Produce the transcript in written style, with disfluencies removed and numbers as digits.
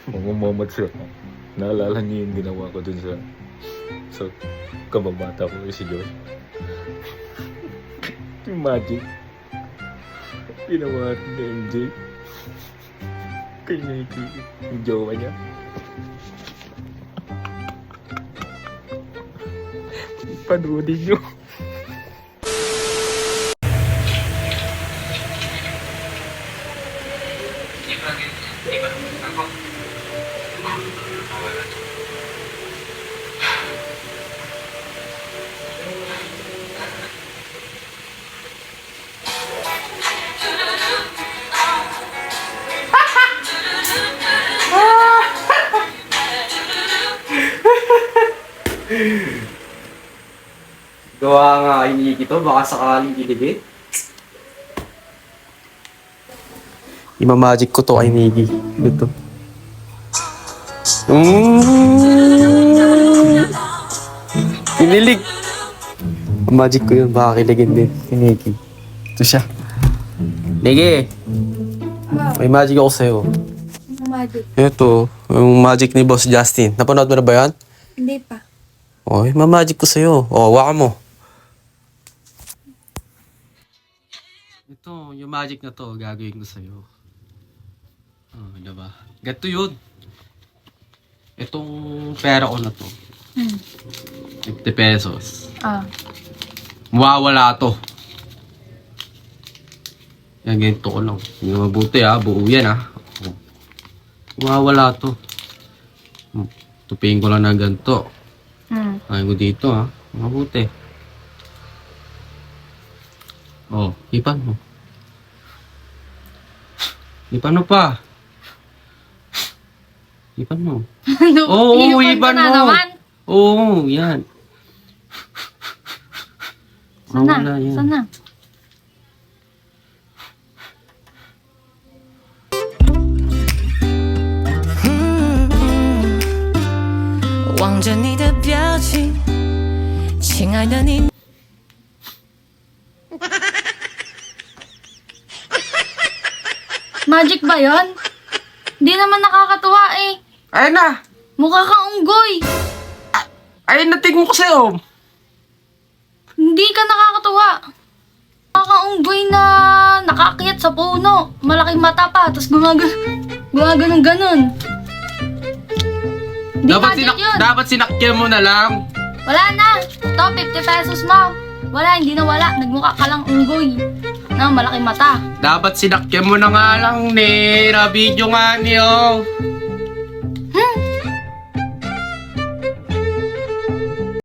Mga moments sir. Naalala niyo yung ginawa ko dun sa kababata ko si Joy. Yung magic. Ginawa ni MJ. Kay Nikki. Yung jowa niya. Panoodin niyo. Gawa nga kay Nikki to, baka sakaling kiligin. Imamagic ko to kay Nikki. Ito. Kinilig. Magic ko yun, baka kiligin din si Nikki. Ito siya. Nikki, may magic ako sa'yo. Magic. Ito, yung magic ni Boss Justin. Napanood mo na ba yan? Hindi pa. Oy, mamagic ko sa'yo. O, hawakan mo. Ito, yung magic na to, gagawin ko sa'yo. Oh, diba? Ganito yun. Itong pera ko na to. 50 pesos. Mawawala to. Yan, ganito ko lang. Hindi mabuti ha, buo yan ha. Oh. Mawawala to. Tupingin ko lang na ganito. Ayaw ko dito ha. Mabuti. Oh, hipan mo. Hipan mo pa. Hipan mo. Oo, hipan mo. Naman. Oo, yan. Sana, Mawala yan. sana. Magic ba yon? Hindi naman nakakatuwa eh. Ayun na! Mukha kang unggoy. Ayun na, tingin ko sa'yo. Hindi ka nakakatuwa. Mukha kang unggoy na nakaakyat sa puno. Malaking mata pa, tapos gumaganon-ganon. Hindi magic yun. Dapat sinakyan mo na lang. Wala na. Ito, 50 pesos mo. Wala, hindi na wala. Nagmukha ka lang unggoy na malaking mata. Dapat sinakyan mo na nga lang ni. Na video nga niyo.